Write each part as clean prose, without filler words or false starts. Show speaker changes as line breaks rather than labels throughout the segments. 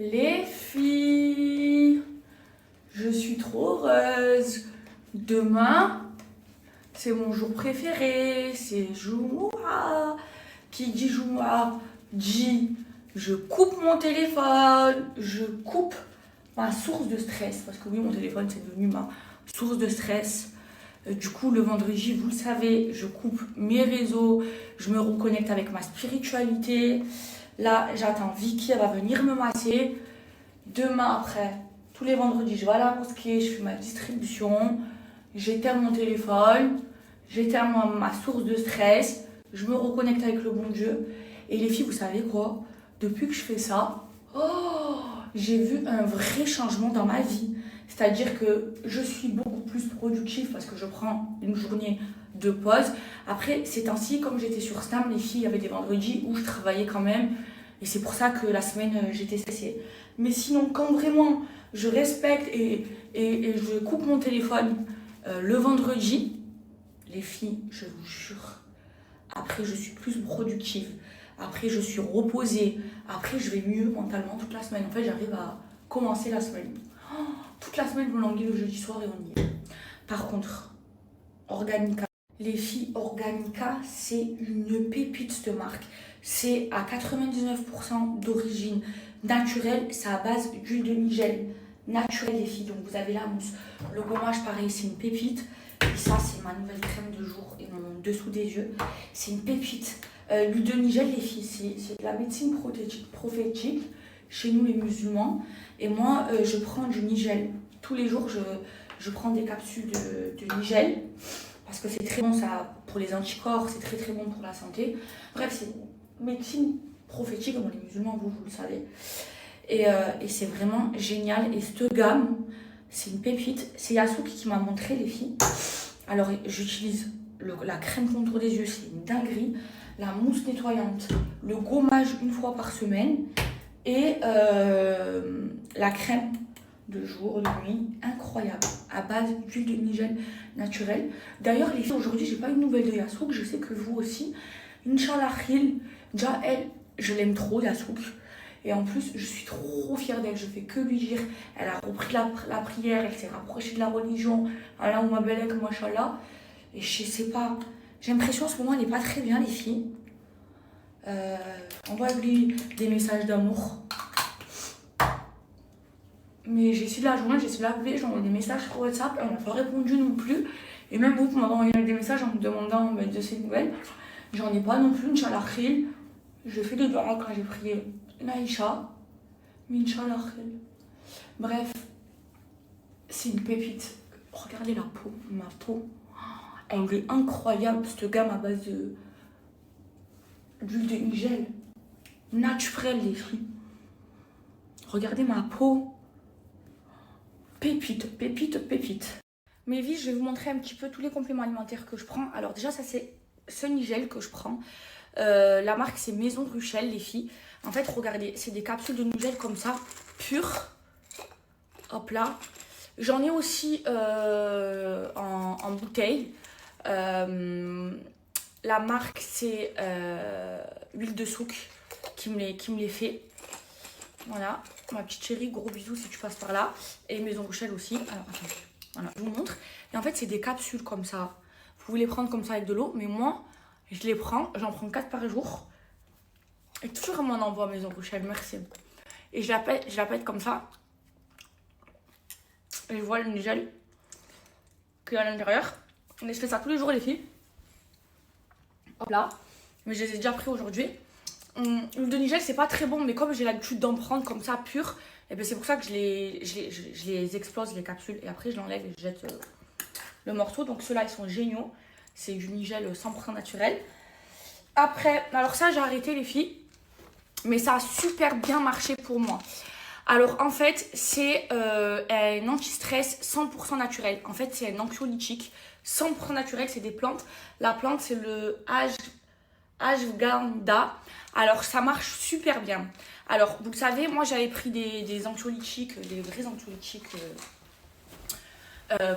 Les filles, je suis trop heureuse. Demain, c'est mon jour préféré, c'est Jumu'ah. Qui dit Jumu'ah dit je coupe mon téléphone, je coupe ma source de stress. Parce que oui, mon téléphone, c'est devenu ma source de stress. Du coup, le vendredi, vous le savez, je coupe mes réseaux, je me reconnecte avec ma spiritualité. Là, j'attends Vicky, elle va venir me masser. Demain, après, tous les vendredis, je vais à la mosquée, je fais ma distribution, j'éteins mon téléphone, j'éteins ma source de stress, je me reconnecte avec le bon Dieu. Et les filles, vous savez quoi? Depuis que je fais ça, j'ai vu un vrai changement dans ma vie. C'est-à-dire que je suis beaucoup plus productive parce que je prends une journée de pause. Après, ces temps-ci, comme j'étais sur Snap, les filles, il y avait des vendredis où je travaillais quand même. Et c'est pour ça que la semaine, j'étais stressée. Mais sinon, quand vraiment je respecte et je coupe mon téléphone le vendredi, les filles, je vous jure, après, je suis plus productive. Après, je suis reposée. Après, je vais mieux mentalement toute la semaine. En fait, j'arrive à commencer la semaine. Toute la semaine, je me languis le jeudi soir et on y est. Par contre, Organica. Les filles, Organica, c'est une pépite, cette marque. C'est à 99% d'origine naturelle. C'est à base d'huile de nigel naturelle, les filles. Donc, vous avez la mousse. Le gommage, pareil, c'est une pépite. Et ça, c'est ma nouvelle crème de jour et mon dessous des yeux. C'est une pépite. L'huile de nigel, les filles, c'est de la médecine prophétique chez nous, les musulmans. Et moi, je prends du nigel. Tous les jours, je prends des capsules de nigel. Parce que c'est très bon ça, pour les anticorps, c'est très très bon pour la santé. Bref, c'est médecine prophétique, comme les musulmans, vous le savez. Et c'est vraiment génial. Et cette gamme, c'est une pépite. C'est Yasuki qui m'a montré, les filles. Alors, j'utilise la crème contour des yeux, c'est une dinguerie. La mousse nettoyante, le gommage une fois par semaine. Et la crème de jour, de nuit, incroyable, à base d'huile de nigel naturelle. D'ailleurs, les filles, aujourd'hui, j'ai pas une nouvelle de Yasouk, je sais que vous aussi. Inch'Allah, déjà, elle, je l'aime trop, Yasouk. Et en plus, je suis trop fière d'elle, je fais que lui dire. Elle a repris la prière, elle s'est rapprochée de la religion. Allah ou ma belle, machallah. Et je sais pas, j'ai l'impression en ce moment, elle n'est pas très bien, les filles. Envoie-lui des messages d'amour. Mais j'ai essayé de la joindre, j'ai essayé de l'appeler, j'ai envoyé des messages sur WhatsApp, elle n'a pas répondu non plus. Et même vous m'avez envoyé des messages en me demandant de ses nouvelles. J'en ai pas non plus, Inch'Allah khil. J'ai fait des doigts quand j'ai prié Naïcha. Mais Inch'Allah khil. Bref, c'est une pépite. Regardez la peau, ma peau. Elle est incroyable, cette gamme à base d'huile de nigel. Naturelle, les filles. Regardez ma peau. Pépite, pépite, pépite. Mes vies, je vais vous montrer un petit peu tous les compléments alimentaires que je prends. Alors déjà, ça c'est ce nigel que je prends. La marque c'est Maison Ruchel, les filles. En fait, regardez, c'est des capsules de nigel comme ça, pures. Hop là. J'en ai aussi en bouteille. La marque c'est Huile de Souk qui me les fait. Voilà, ma petite chérie, gros bisous si tu passes par là. Et Maison Rochelle aussi. Alors, attends, voilà, je vous montre. Et en fait, c'est des capsules comme ça. Vous pouvez les prendre comme ça avec de l'eau. Mais moi, je les prends, j'en prends 4 par jour. Et toujours à mon envoi, Maison Rochelle, merci. Et je la pète comme ça. Et je vois le nigel qui est à l'intérieur. Et je fais ça tous les jours, les filles. Hop là. Mais je les ai déjà pris aujourd'hui. L'huile de nigel c'est pas très bon, mais comme j'ai l'habitude d'en prendre comme ça pur, et ben c'est pour ça que je les explose les capsules et après je l'enlève et je jette le morceau. Donc ceux-là ils sont géniaux, c'est du nigel 100% naturel. Après, alors ça j'ai arrêté les filles, mais ça a super bien marché pour moi. Alors en fait c'est un anti-stress 100% naturel. En fait c'est un anxiolytique 100% naturel, c'est des plantes. La plante c'est le ashwagandha. Alors ça marche super bien. Alors vous savez, moi j'avais pris des anxiolytiques, des vrais anxiolytiques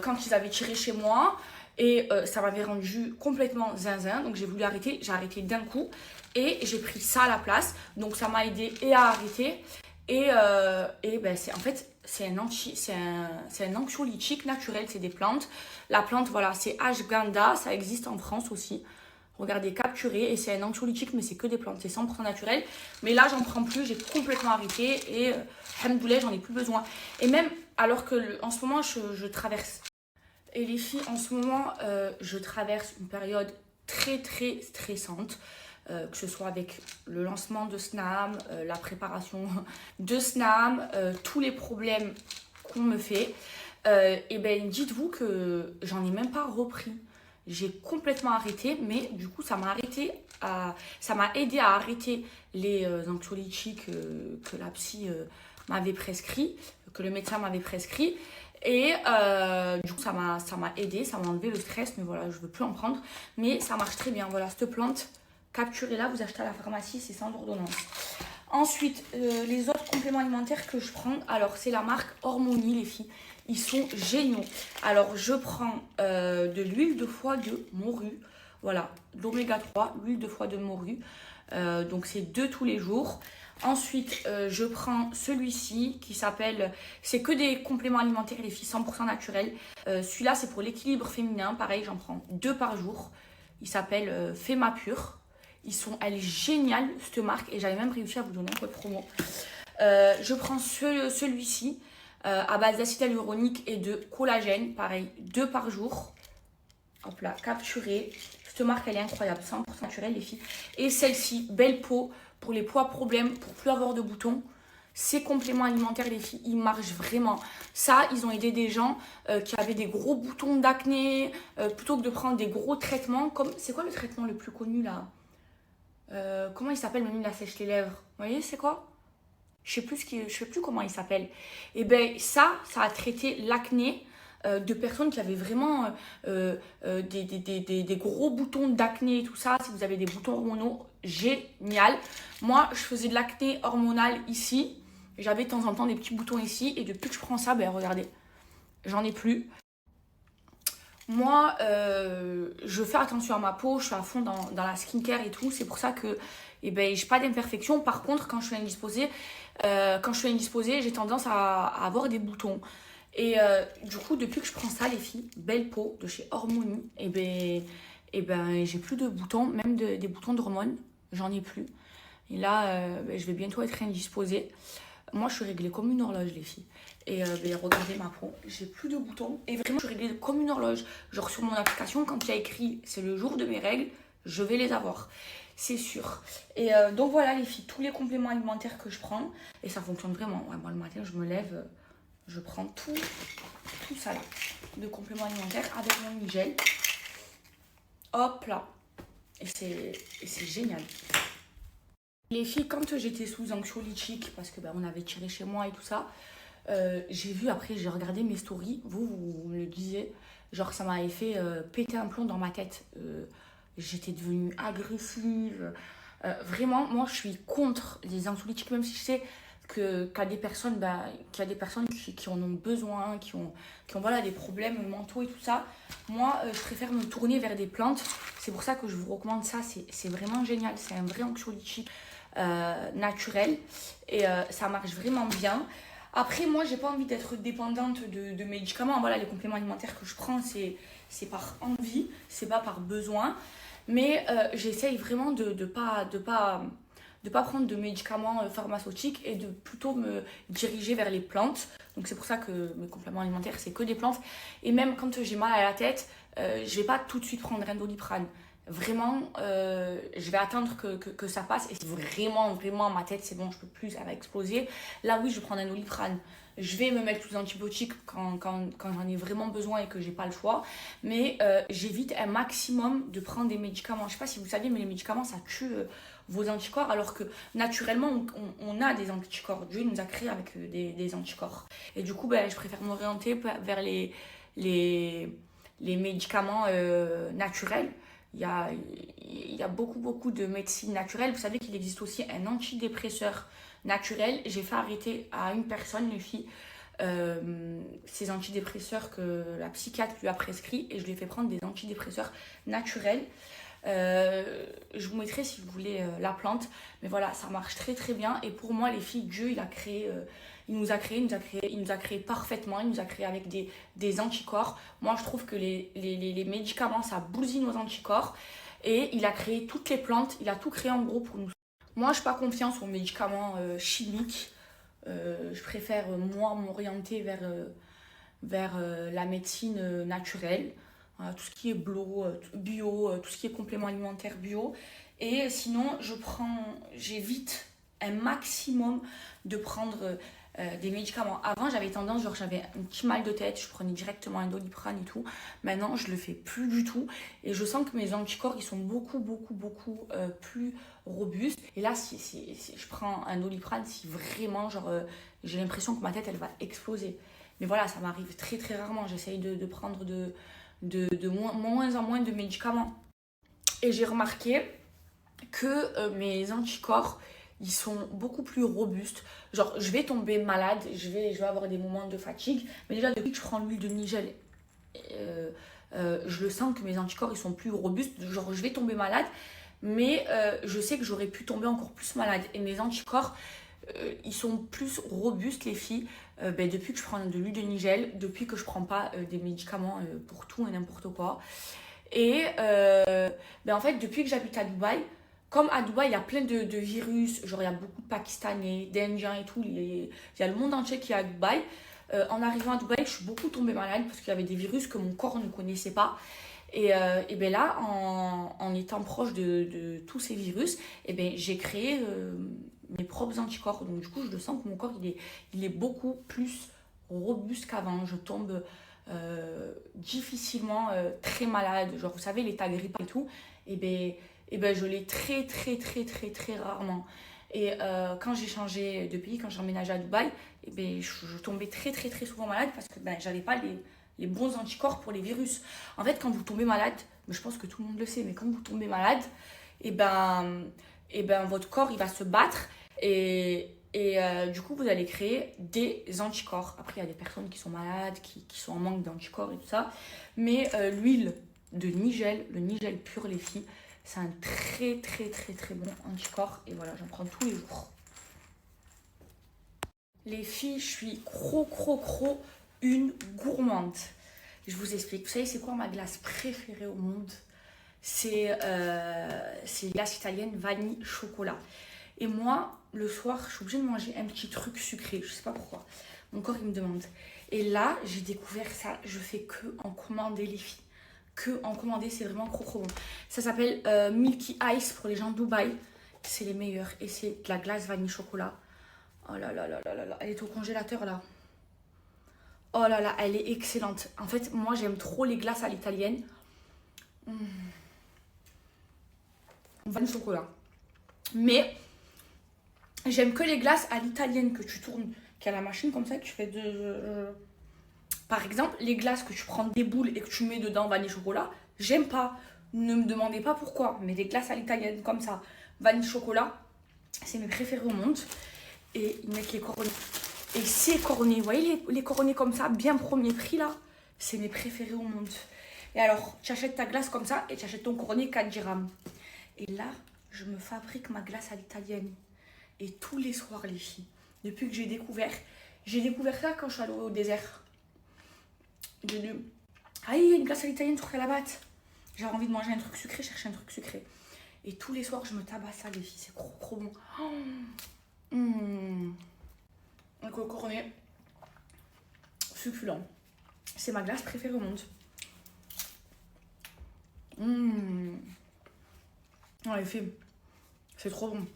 quand ils avaient tiré chez moi. Et ça m'avait rendu complètement zinzin. Donc j'ai voulu arrêter, j'ai arrêté d'un coup. Et j'ai pris ça à la place. Donc ça m'a aidé et à arrêter En fait, c'est un anxiolytique naturel, c'est des plantes. La plante, voilà, c'est ashwagandha, ça existe en France aussi. Regardez, capturé, et c'est un anxiolytique, mais c'est que des plantes, c'est 100% naturel. Mais là, j'en prends plus, j'ai complètement arrêté et alhamdoulilah, j'en ai plus besoin. Et même alors que en ce moment, je traverse. Et les filles, en ce moment, je traverse une période très très stressante. Que ce soit avec le lancement de Snam, la préparation de Snam, tous les problèmes qu'on me fait. Et ben dites-vous que j'en ai même pas repris. J'ai complètement arrêté, mais du coup ça m'a aidé à arrêter les anxiolytiques que la psy m'avait prescrit, que le médecin m'avait prescrit. Et du coup ça m'a aidé, ça m'a enlevé le stress, mais voilà, je veux plus en prendre. Mais ça marche très bien, voilà, cette plante, capturez-la, vous achetez à la pharmacie, c'est sans ordonnance. Ensuite, les autres compléments alimentaires que je prends, alors c'est la marque Hormony, les filles. Ils sont géniaux. Alors, je prends de l'huile de foie de morue. Voilà, l'oméga 3, l'huile de foie de morue. Donc, c'est 2 tous les jours. Ensuite, je prends celui-ci qui s'appelle... C'est que des compléments alimentaires, les filles, 100% naturels. Celui-là, c'est pour l'équilibre féminin. Pareil, j'en prends 2 par jour. Il s'appelle Fema Pure. Elle est géniale, cette marque. Et j'avais même réussi à vous donner un code promo. Je prends celui-ci. À base d'acide hyaluronique et de collagène, pareil, 2 par jour. Hop là, capturé. Cette marque, elle est incroyable, 100% naturelle, les filles. Et celle-ci, belle peau, pour les poids problèmes, pour plus avoir de boutons. Ces compléments alimentaires, les filles, ils marchent vraiment. Ça, ils ont aidé des gens qui avaient des gros boutons d'acné, plutôt que de prendre des gros traitements. C'est quoi le traitement le plus connu, là? Comment il s'appelle, même, il sèche les lèvres. Vous voyez, c'est quoi? Je sais plus comment il s'appelle. Et ben ça a traité l'acné de personnes qui avaient vraiment des gros boutons d'acné et tout ça. Si vous avez des boutons hormonaux, génial. Moi, je faisais de l'acné hormonal ici. J'avais de temps en temps des petits boutons ici. Et depuis que je prends ça, ben regardez, j'en ai plus. Moi, je fais attention à ma peau, je suis à fond dans la skincare et tout. C'est pour ça que j'ai pas d'imperfection. Par contre, quand je suis indisposée, j'ai tendance à avoir des boutons. Et du coup, depuis que je prends ça, les filles, belle peau de chez Hormony, j'ai plus de boutons, même des boutons d'hormones, j'en ai plus. Et là, je vais bientôt être indisposée. Moi, je suis réglée comme une horloge, les filles. Et regardez ma peau, j'ai plus de boutons. Et vraiment, je suis réglée comme une horloge. Genre sur mon application, quand il y a écrit c'est le jour de mes règles, je vais les avoir. C'est sûr. Et donc voilà, les filles, tous les compléments alimentaires que je prends. Et ça fonctionne vraiment. Ouais, moi, le matin, je me lève, je prends tout ça là, de compléments alimentaires avec mon gel. Hop là. Et c'est génial. Les filles, quand j'étais sous anxiolytique, parce que on avait tiré chez moi et tout ça, j'ai vu après, j'ai regardé mes stories, vous me le disiez, genre ça m'avait fait péter un plomb dans ma tête. J'étais devenue agressive. Vraiment, moi je suis contre les anxiolytiques, même si je sais qu'il y a des personnes, qui en ont besoin, qui ont voilà, des problèmes mentaux et tout ça. Moi, je préfère me tourner vers des plantes. C'est pour ça que je vous recommande ça. C'est vraiment génial. C'est un vrai anxiolytique naturel. Et ça marche vraiment bien. Après, moi, j'ai pas envie d'être dépendante de médicaments. Voilà, les compléments alimentaires que je prends, c'est par envie, c'est pas par besoin. Mais j'essaye vraiment de pas prendre de médicaments pharmaceutiques et de plutôt me diriger vers les plantes. Donc c'est pour ça que mes compléments alimentaires, c'est que des plantes. Et même quand j'ai mal à la tête, je vais pas tout de suite prendre un Doliprane. Vraiment, je vais attendre que ça passe. Et si vraiment ma tête, c'est bon, je peux plus, elle va exploser. Là, oui, je vais prendre un Doliprane. Je vais me mettre sous antibiotiques quand j'en ai vraiment besoin et que j'ai pas le choix. Mais j'évite un maximum de prendre des médicaments. Je sais pas si vous saviez, mais les médicaments, ça tue vos anticorps. Alors que naturellement, on a des anticorps. Dieu nous a créé avec des anticorps. Et du coup, je préfère m'orienter vers les médicaments naturels. Il y a beaucoup de médecine naturelle. Vous savez qu'il existe aussi un antidépresseur naturel. J'ai fait arrêter à une personne, les filles, ces antidépresseurs que la psychiatre lui a prescrit. Et je lui ai fait prendre des antidépresseurs naturels. Je vous mettrai si vous voulez la plante. Mais voilà, ça marche très très bien. Et pour moi, les filles, Dieu, il nous a créé parfaitement. Il nous a créé avec des anticorps. Moi, je trouve que les médicaments, ça bousille nos anticorps. Et il a créé toutes les plantes. Il a tout créé en gros pour nous. Moi, je n'ai pas confiance aux médicaments chimiques. Je préfère, moi, m'orienter vers la médecine naturelle. Voilà, tout ce qui est bio, tout ce qui est complément alimentaire bio. Et sinon, j'évite un maximum de prendre des médicaments. Avant, j'avais tendance, genre j'avais un petit mal de tête, je prenais directement un Doliprane et tout. Maintenant, je le fais plus du tout. Et je sens que mes anticorps, ils sont beaucoup plus robustes. Et là, si je prends un Doliprane, si vraiment, genre, j'ai l'impression que ma tête, elle va exploser. Mais voilà, ça m'arrive très très rarement. J'essaye de prendre de moins en moins de médicaments. Et j'ai remarqué que mes anticorps, ils sont beaucoup plus robustes. Genre, je vais tomber malade, je vais avoir des moments de fatigue. Mais déjà, depuis que je prends l'huile de nigel, je le sens que mes anticorps, ils sont plus robustes. Genre, je vais tomber malade, mais je sais que j'aurais pu tomber encore plus malade. Et mes anticorps, ils sont plus robustes, les filles, depuis que je prends de l'huile de nigel, depuis que je prends pas des médicaments pour tout et n'importe quoi. Et en fait, depuis que j'habite à Dubaï, comme à Dubaï, il y a plein de virus, genre il y a beaucoup de Pakistanais, d'Indiens et tout, il y a le monde entier qui est à Dubaï. En arrivant à Dubaï, je suis beaucoup tombée malade parce qu'il y avait des virus que mon corps ne connaissait pas. Et là, en étant proche de tous ces virus, j'ai créé mes propres anticorps. Donc du coup, je sens que mon corps, il est beaucoup plus robuste qu'avant. Je tombe difficilement très malade. Genre, vous savez, l'état grippe et tout, je l'ai très, très, très, très, très rarement. Et quand j'ai changé de pays, quand j'ai emménagé à Dubaï, je tombais très, très, très souvent malade parce que j'avais pas les bons anticorps pour les virus. En fait, quand vous tombez malade, je pense que tout le monde le sait, mais quand vous tombez malade, votre corps, il va se battre et du coup, vous allez créer des anticorps. Après, il y a des personnes qui sont malades, qui sont en manque d'anticorps et tout ça. Mais l'huile de nigel, le nigel pur, les filles, c'est un très, très, très, très bon anticorps. Et voilà, j'en prends tous les jours. Les filles, je suis trop une gourmande. Je vous explique. Vous savez, c'est quoi ma glace préférée au monde? C'est une glace italienne vanille chocolat. Et moi, le soir, je suis obligée de manger un petit truc sucré. Je sais pas pourquoi. Mon corps, il me demande. Et là, j'ai découvert ça. Je fais que en commander, les filles. Que en commander, c'est vraiment trop bon. Ça s'appelle Milky Ice pour les gens de Dubaï. C'est les meilleurs. Et c'est de la glace vanille chocolat. Oh là là là là là là. Elle est au congélateur là. Oh là là, elle est excellente. En fait, moi, j'aime trop les glaces à l'italienne. Vanille chocolat. Mais j'aime que les glaces à l'italienne que tu tournes, qui a la machine comme ça, que tu fais Par exemple, les glaces que tu prends des boules et que tu mets dedans vanille chocolat, j'aime pas. Ne me demandez pas pourquoi, mais des glaces à l'italienne comme ça, vanille chocolat, c'est mes préférés au monde. Et ils mettent les cornets. Et ces cornets, vous voyez les cornets comme ça, bien premier prix là, c'est mes préférés au monde. Et alors, tu achètes ta glace comme ça et tu achètes ton cornet 4 dirhams. Et là, je me fabrique ma glace à l'italienne. Et tous les soirs, les filles, depuis que j'ai découvert ça quand je suis allée au désert. J'ai dit, ah, il y a une glace à l'italienne sur la batte. J'ai envie de manger un truc sucré, chercher un truc sucré. Et tous les soirs, je me tabasse ça, les filles, c'est trop bon. Donc le cornet succulent. C'est ma glace préférée au monde. Oh, les filles, c'est trop bon.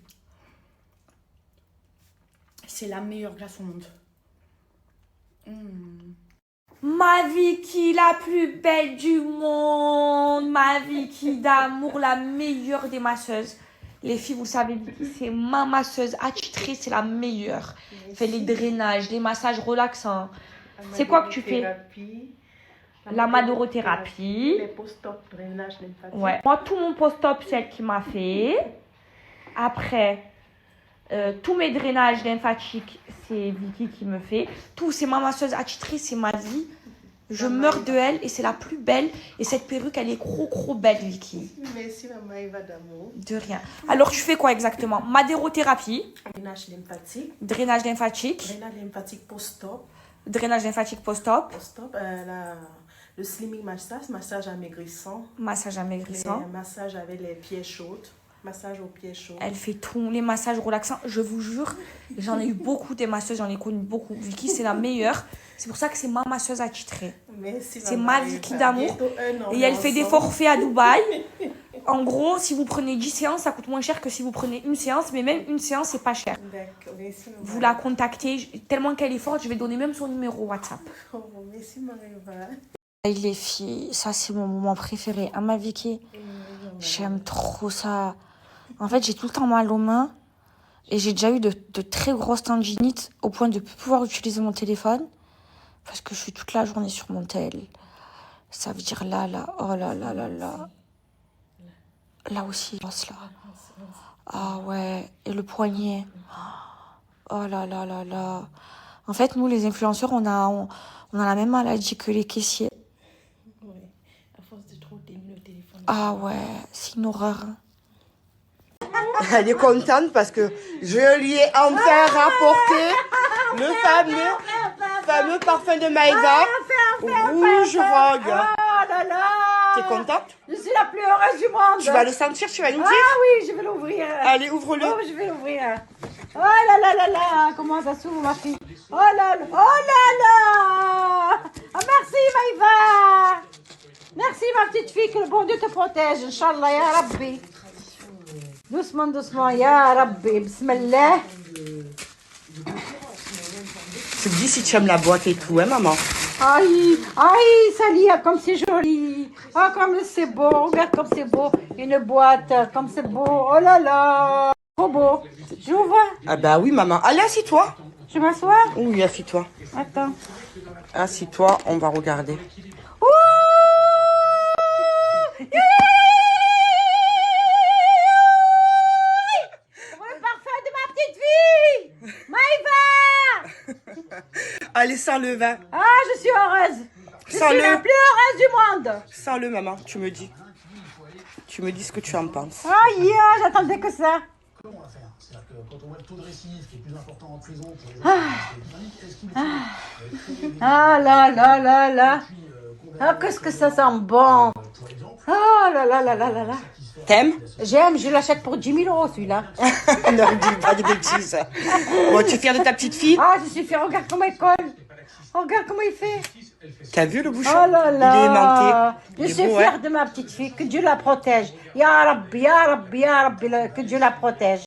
C'est la meilleure glace au monde. Ma Vicky, la plus belle du monde. Ma Vicky d'amour, la meilleure des masseuses. Les filles, vous savez, Vicky, c'est ma masseuse attitrée, c'est la meilleure. Elle fait les drainages, les massages relaxants. C'est quoi que tu fais? La madorothérapie.
Les post-op, drainage lymphatique.
Ouais. Moi, tout mon post-op, c'est elle qui m'a fait. Après, tous mes drainages lymphatiques, c'est Vicky qui me fait. Tout, c'est ma masseuse attitrée, c'est ma vie. Je meurs de elle et c'est la plus belle. Et cette perruque, elle est trop belle, Vicky.
Merci, maman Eva d'amour.
De rien. Alors, tu fais quoi exactement? Madérothérapie.
Drainage lymphatique.
Drainage lymphatique.
Drainage lymphatique post-op.
Drainage lymphatique post-op.
Post-op, le slimming massage, massage amaigrissant.
Massage amaigrissant.
Massage avec les pieds chauds. Massage aux pieds chauds.
Elle fait tous les massages relaxants. Je vous jure, j'en ai eu beaucoup des masseuses, j'en ai connu beaucoup. Vicky, c'est la meilleure. C'est pour ça que c'est ma masseuse attitrée. C'est ma Vicky d'amour. Et elle fait des forfaits à Dubaï. En gros, si vous prenez 10 séances, ça coûte moins cher que si vous prenez une séance. Mais même une séance, c'est pas cher.
D'accord, merci.
Vous la contactez. Tellement qu'elle est forte, je vais donner même son numéro WhatsApp.
Oh, merci, Marie-Eva.
Les filles, ça c'est mon moment préféré. Ma Vicky, j'aime trop ça. En fait, j'ai tout le temps mal aux mains. Et j'ai déjà eu de très grosses tendinites au point de ne plus pouvoir utiliser mon téléphone. Parce que je suis toute la journée sur mon tel. Ça veut dire là. Oh là. Là aussi, là. Ah ouais. Et le poignet. Oh là. En fait, nous, les influenceurs, on a la même maladie que les caissiers.
Oui, à force de trop t'aimer le téléphone.
Ah ouais, c'est une horreur.
Elle est contente parce que je lui ai enfin rapporté le fameux parfum de Maïva, rouge rogue.
Oh là là!
T'es contente?
Je suis la plus heureuse du monde!
Tu vas le sentir, tu vas nous dire?
Ah oui, je vais l'ouvrir!
Allez, ouvre-le!
Oh, je vais l'ouvrir! Oh là là! Comment ça s'ouvre, ma fille? Oh là là! Ah, merci, Maïva! Merci, ma petite fille, que le bon Dieu te protège, Inch'Allah, ya Rabbi! Doucement, ya Rabbi, Bismillah!
Tu me dis si tu aimes la boîte et tout, hein, maman?
Aïe, Salia, comme c'est joli. Ah, comme c'est beau. Regarde comme c'est beau. Une boîte, comme c'est beau. Oh là là. Trop beau. J'ouvre.
Ah bah oui, maman. Allez, assis-toi.
Je m'assois.
Oui, assis-toi.
Attends.
Assis-toi, on va regarder.
Ouh. Le parfum de ma petite fille. Maïva.
Allez, sens-le, va.
Ah, je suis heureuse. Je suis
Sens-le.
la plus heureuse du monde.
Sens-le, maman, tu me dis. Tu me dis ce que tu en penses.
Aïe, j'attendais que ça.
Comment on va faire? C'est-à-dire que quand on voit le taux de récidive qui est plus important en prison pour les est-ce qu'il est
Ah là. Ah, qu'est-ce que ça sent bon. Ah là.
T'aimes?
J'aime, je l'achète pour 10 000 € celui-là.
Ne dis pas de bêtises. Bon, tu es fière de ta petite fille?
Ah, je suis fière, regarde comment il colle. Regarde comment il fait.
T'as vu le bouchon?
Oh là là.
Il est aimanté.
Je
Il est
suis
beau,
fière
hein?
de ma petite fille, que Dieu la protège. Ya Rabbi, que Dieu la protège.